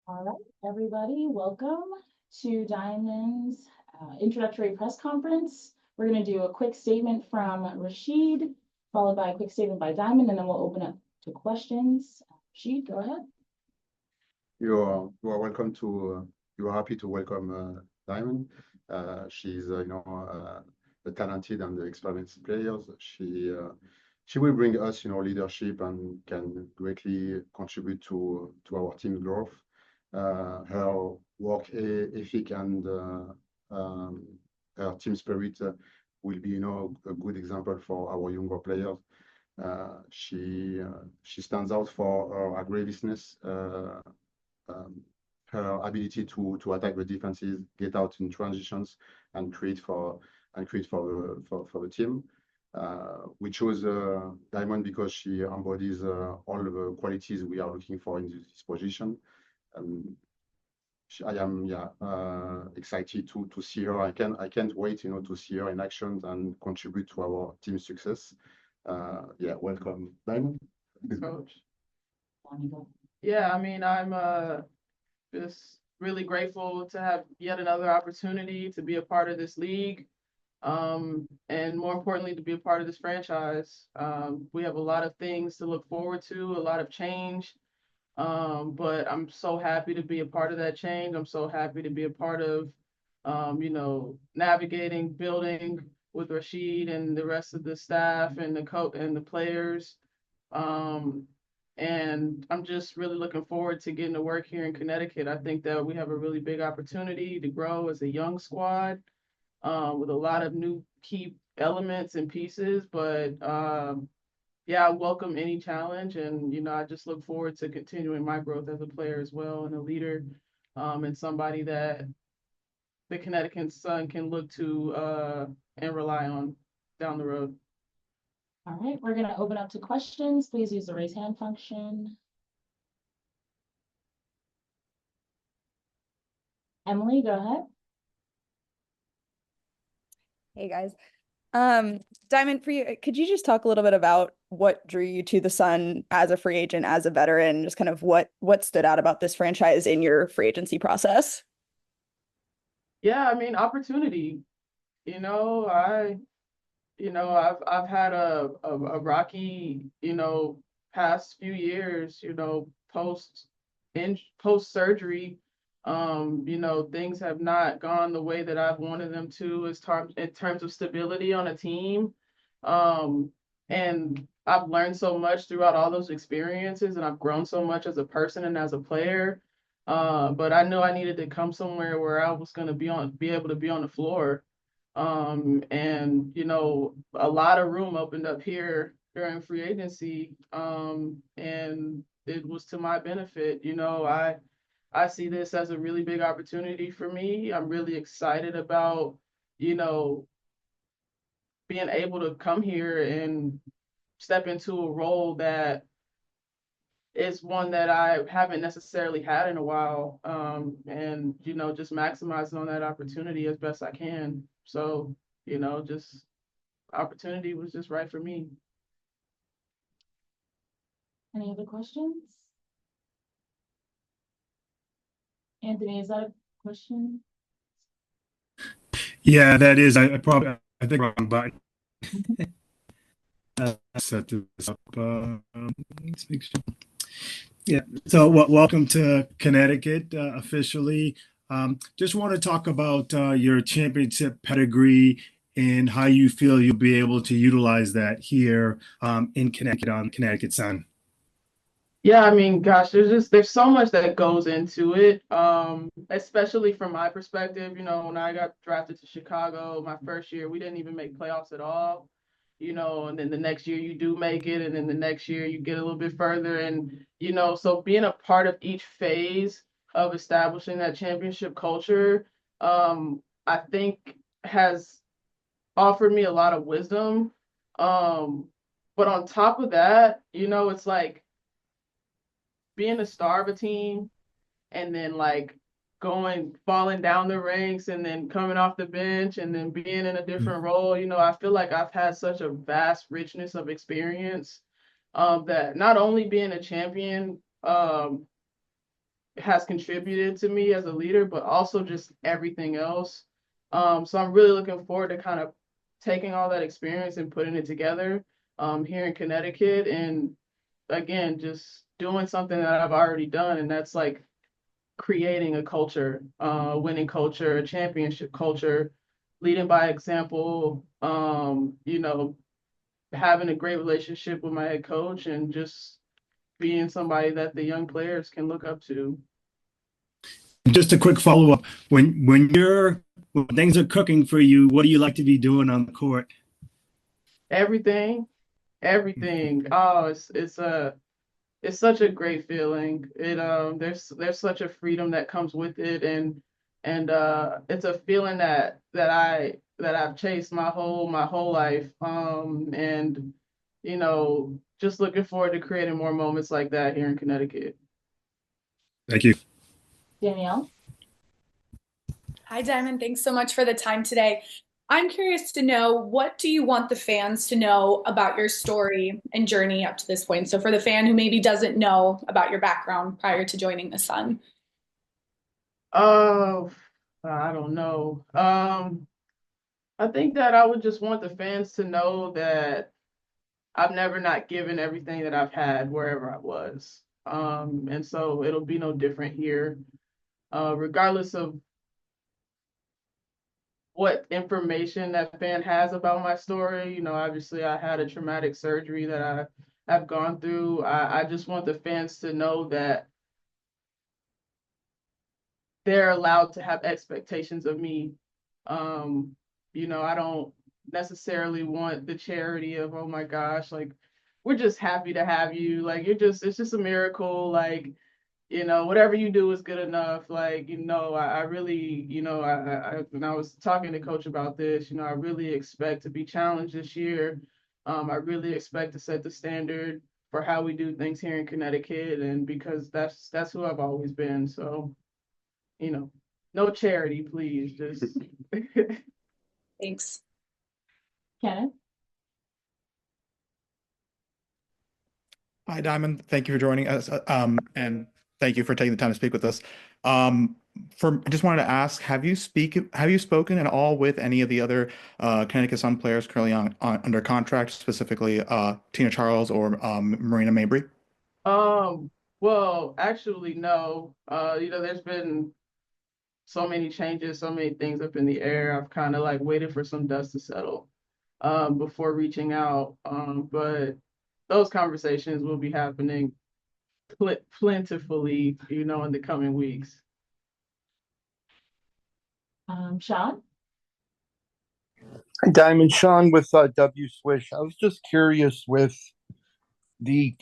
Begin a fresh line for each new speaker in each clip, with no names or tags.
All right, everybody, welcome to Diamond's introductory press conference. We're going to do a quick statement from Rachid, followed by a quick statement by Diamond, and then we'll open up to questions. Rachid, go ahead.
You are welcome to. You are happy to welcome Diamond. She's a talented and experienced player. She will bring us leadership and can greatly contribute to our team's growth. Her work ethic and her team spirit will be a good example for our younger players. She stands out for her aggressiveness. Her ability to attack the defenses, get out in transitions, and create for the team. We chose Diamond because she embodies all the qualities we are looking for in this position. I am excited to see her. I can't wait to see her in action and contribute to our team's success. Welcome, Diamond.
Coach. Yeah, I'm just really grateful to have yet another opportunity to be a part of this league, and more importantly, to be a part of this franchise. We have a lot of things to look forward to, a lot of change, but I'm so happy to be a part of that change. I'm so happy to be a part of, navigating, building with Rachid and the rest of the staff and the coach and the players. And I'm just really looking forward to getting to work here in Connecticut. I think that we have a really big opportunity to grow as a young squad, with a lot of new key elements and pieces. But I welcome any challenge, and I just look forward to continuing my growth as a player as well, and a leader, and somebody that the Connecticut Sun can look to and rely on down the road.
All right, we're going to open up to questions. Please use the raise hand function. Emily, go ahead.
Hey guys. Diamond, for you, could you just talk a little bit about what drew you to the Sun as a free agent, as a veteran, just kind of what stood out about this franchise in your free agency process?
Yeah, opportunity. I've had a rocky, past few years, post surgery. Things have not gone the way that I've wanted them to in terms of stability on a team. And I've learned so much throughout all those experiences, and I've grown so much as a person and as a player. But I knew I needed to come somewhere where I was going to be able to be on the floor. And a lot of room opened up here during free agency, and it was to my benefit. I see this as a really big opportunity for me. I'm really excited about being able to come here and step into a role that is one that I haven't necessarily had in a while, and just maximizing on that opportunity as best I can. So, just opportunity was just right for me.
Any other questions? Anthony, is that a question?
Yeah, that is. I think wrong button. Set this up. Let's make sure. Yeah. So, welcome to Connecticut officially. Just want to talk about your championship pedigree and how you feel you'll be able to utilize that here in Connecticut on Connecticut Sun.
Yeah, gosh, there's so much that goes into it, especially from my perspective. When I got drafted to Chicago my first year, we didn't even make playoffs at all, and then the next year you do make it, and then the next year you get a little bit further. And, so being a part of each phase of establishing that championship culture, I think has offered me a lot of wisdom. But on top of that, it's like being a star of a team, and then falling down the ranks, and then coming off the bench, and then being in a different role. I feel like I've had such a vast richness of experience, that not only being a champion has contributed to me as a leader, but also just everything else. So I'm really looking forward to kind of taking all that experience and putting it together here in Connecticut, and again, just doing something that I've already done, and that's like creating a culture, winning culture, a championship culture, leading by example, having a great relationship with my head coach, and just being somebody that the young players can look up to.
Just a quick follow-up. When things are cooking for you, what do you like to be doing on the court?
Everything, everything. Oh, it's such a great feeling. There's such a freedom that comes with it, and it's a feeling that I've chased my whole life. And just looking forward to creating more moments like that here in Connecticut.
Thank you.
Danielle?
Hi, Diamond. Thanks so much for the time today. I'm curious to know, what do you want the fans to know about your story and journey up to this point? So for the fan who maybe doesn't know about your background prior to joining the Sun.
Oh, I don't know. I think that I would just want the fans to know that I've never not given everything that I've had wherever I was. And so it'll be no different here. Regardless of what information that fan has about my story, obviously I had a traumatic surgery that I have gone through. I just want the fans to know that they're allowed to have expectations of me. I don't necessarily want the charity of, oh my gosh, like, we're just happy to have you. Like, it's just a miracle. Like, whatever you do is good enough. Like, I really, when I was talking to coach about this, I really expect to be challenged this year. I really expect to set the standard for how we do things here in Connecticut. And because that's who I've always been. So, no charity, please. Just
Thanks.
Kenneth?
Hi, Diamond. Thank you for joining us, and thank you for taking the time to speak with us. I just wanted to ask, have you spoken at all with any of the other Connecticut Sun players currently under contract, specifically Tina Charles or Marina Mabry?
Well, actually, no. There's been so many changes, so many things up in the air. I've kind of like waited for some dust to settle before reaching out. But those conversations will be happening plentifully, in the coming weeks.
Sean?
Diamond, Sean with W Swish. I was just curious, with the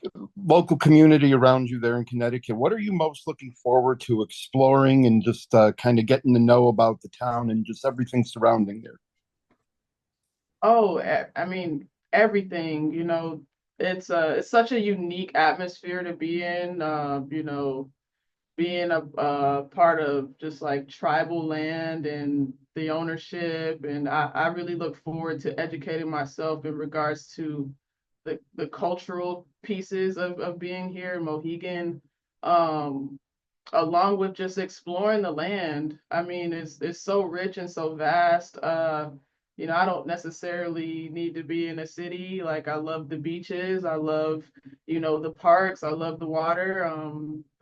local community around you there in Connecticut, what are you most looking forward to exploring and just kind of getting to know about the town and just everything surrounding there?
Oh, I mean, everything, it's such a unique atmosphere to be in, being a part of just like tribal land and the ownership. And I really look forward to educating myself in regards to the cultural pieces of being here in Mohegan, along with just exploring the land. I mean, it's so rich and so vast. I don't necessarily need to be in a city. Like, I love the beaches. I love, the parks. I love the water,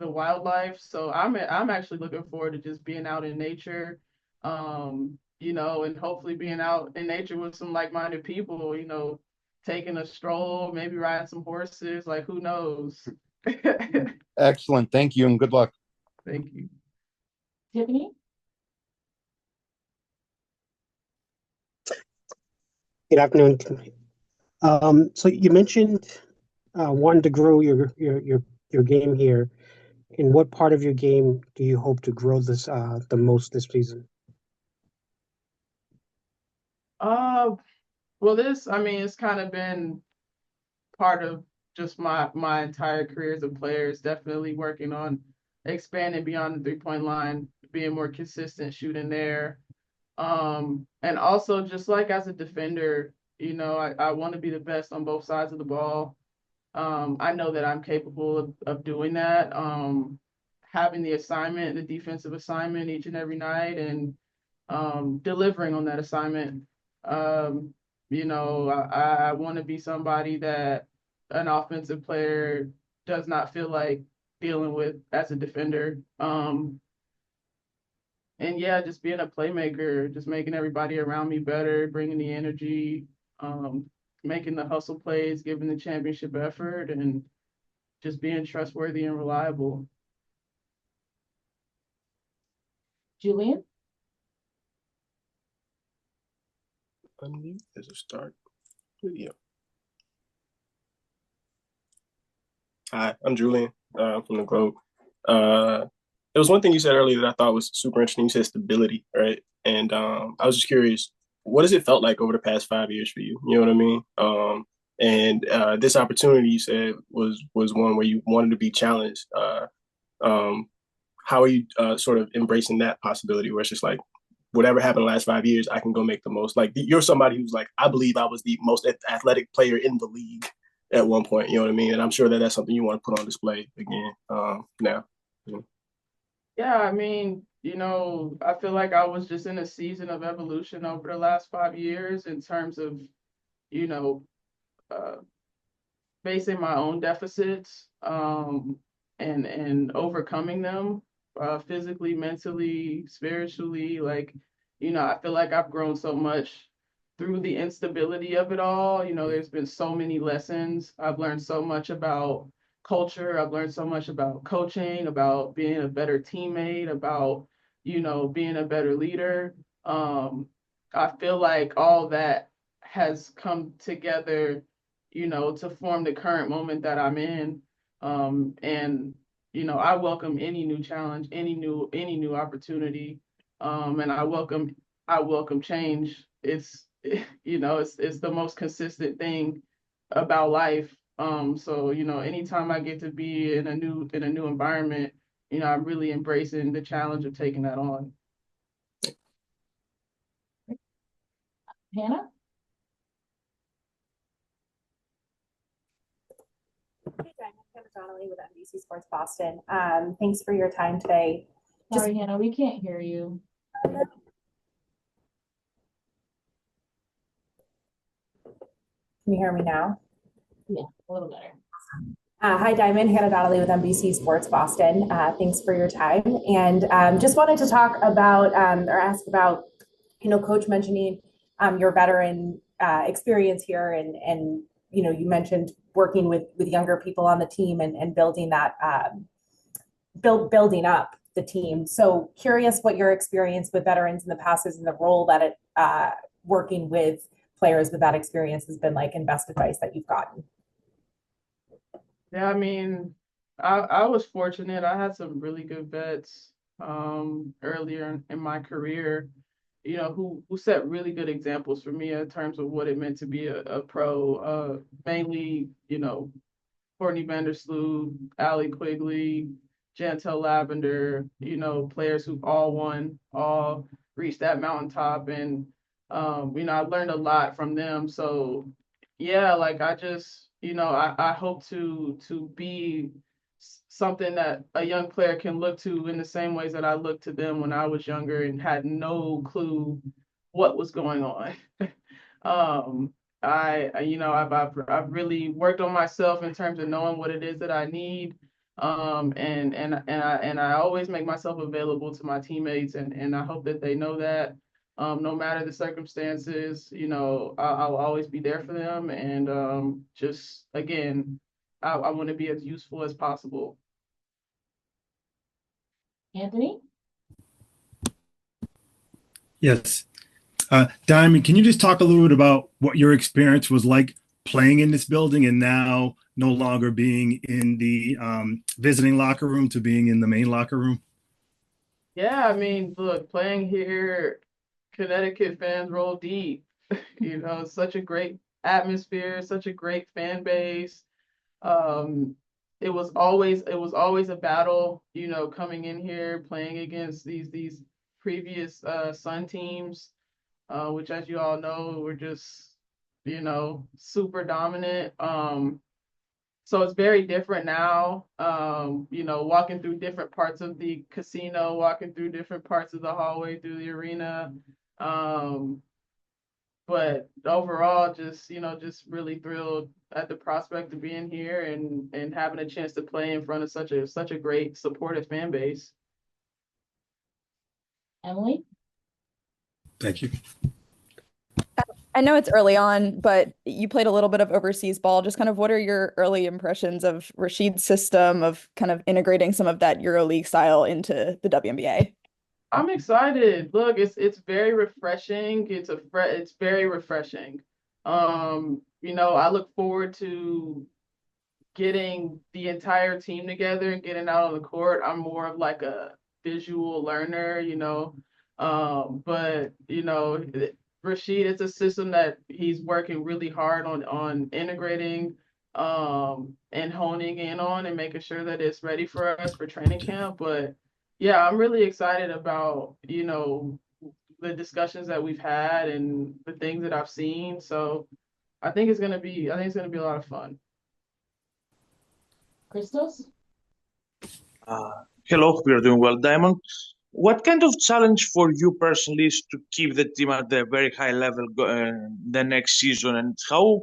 the wildlife. So I'm actually looking forward to just being out in nature, and hopefully being out in nature with some like-minded people, taking a stroll, maybe riding some horses, like, who knows?
Excellent. Thank you and good luck.
Thank you.
Tiffany?
Good afternoon. So you mentioned wanting to grow your game here. In what part of your game do you hope to grow this the most this season?
Well, it's kind of been part of just my entire career as a player. Is definitely working on expanding beyond the 3-point line, being more consistent shooting there. And also just like as a defender, I want to be the best on both sides of the ball. I know that I'm capable of doing that. having the assignment, the defensive assignment each and every night, and delivering on that assignment. I want to be somebody that an offensive player does not feel like dealing with as a defender. And yeah, just being a playmaker, just making everybody around me better, bringing the energy, making the hustle plays, giving the championship effort, and just being trustworthy and reliable.
Julian?
Unmute as a start video. Hi, I'm Julian from the Globe. There was one thing you said earlier that I thought was super interesting. You said stability, right? And I was just curious, what has it felt like over the past 5 years for you? You know what I mean? And this opportunity you said was one where you wanted to be challenged. How are you sort of embracing that possibility where it's just like, whatever happened the last 5 years, I can go make the most. Like you're somebody who's like, I believe I was the most athletic player in the league at one point. You know what I mean? And I'm sure that that's something you want to put on display again now.
Yeah, I mean, I feel like I was just in a season of evolution over the last 5 years in terms of, uh, facing my own deficits and overcoming them physically, mentally, spiritually. Like, I feel like I've grown so much through the instability of it all. There's been so many lessons. I've learned so much about culture. I've learned so much about coaching, about being a better teammate, about, being a better leader. I feel like all that has come together, to form the current moment that I'm in. And I welcome any new challenge, any new opportunity. And I welcome change. It's it's the most consistent thing about life. So anytime I get to be in a new environment, I'm really embracing the challenge of taking that on.
Hannah?
Hey, Diamond Donnelly with NBC Sports Boston. Thanks for your time today.
Sorry, Hannah, we can't hear you.
Can you hear me now?
Yeah, a little better.
Hi, Diamond. Hannah Donnelly with NBC Sports Boston. Thanks for your time. And just wanted to talk about or ask about, Coach mentioning your veteran experience here and you mentioned working with younger people on the team and building that, building up the team. So curious what your experience with veterans in the past is and the role that it working with players with that experience has been like, and best advice that you've gotten.
Yeah, I mean, I was fortunate. I had some really good vets earlier in my career, who set really good examples for me in terms of what it meant to be a pro. Mainly, Courtney Vandersloot, Allie Quigley, Jantel Lavender, players who all reached that mountaintop. And, I learned a lot from them. So yeah, like I just, I hope to be something that a young player can look to in the same ways that I looked to them when I was younger and had no clue what was going on. I've really worked on myself in terms of knowing what it is that I need. And I always make myself available to my teammates, and I hope that they know that. No matter the circumstances, I'll always be there for them. And just again, I want to be as useful as possible.
Anthony?
Yes. Diamond, can you just talk a little bit about what your experience was like playing in this building and now no longer being in the visiting locker room to being in the main locker room?
Yeah, I mean, look, playing here, Connecticut fans roll deep. Such a great atmosphere, such a great fan base. It was always a battle, coming in here, playing against these previous Sun teams, which, as you all know, were just, super dominant. So it's very different now. You know, walking through different parts of the casino, walking through different parts of the hallway through the arena. But overall, just, you know, just really thrilled at the prospect of being here and having a chance to play in front of such a great supportive fan base.
Emily?
Thank you.
I know it's early on, but you played a little bit of overseas ball. Just kind of what are your early impressions of Rachid's system of kind of integrating some of that EuroLeague style into the WNBA?
I'm excited. Look, it's very refreshing. It's very refreshing. You know, I look forward to getting the entire team together and getting out on the court. I'm more of like a visual learner, you know. But you know, Rachid, it's a system that he's working really hard on integrating and honing in on and making sure that it's ready for us for training camp. But yeah, I'm really excited about, you know, the discussions that we've had and the things that I've seen. So I think it's gonna be a lot of fun.
Christos?
Hello, we are doing well, Diamond. What kind of challenge for you personally is to keep the team at the very high level the next season, and how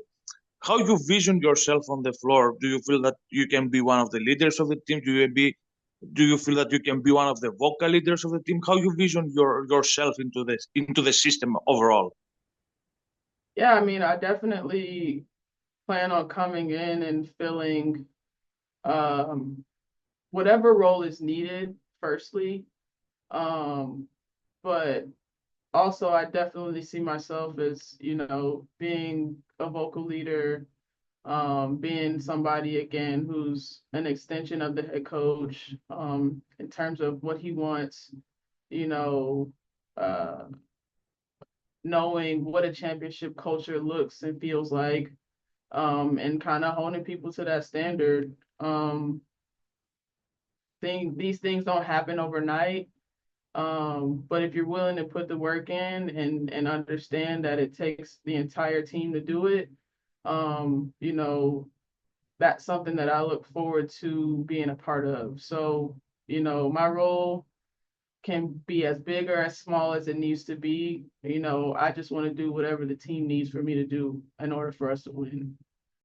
you vision yourself on the floor? Do you feel that you can be one of the leaders of the team? Do you feel that you can be one of the vocal leaders of the team? How you vision yourself into the system overall?
Yeah, I mean, I definitely plan on coming in and filling um, whatever role is needed, firstly. But also, I definitely see myself as, you know, being a vocal leader, being somebody, again, who's an extension of the head coach in terms of what he wants, you know, uh, knowing what a championship culture looks and feels like, and kind of holding people to that standard. These things don't happen overnight. But if you're willing to put the work in and understand that it takes the entire team to do it, you know, that's something that I look forward to being a part of. So, you know, my role can be as big or as small as it needs to be. You know, I just want to do whatever the team needs for me to do in order for us to win.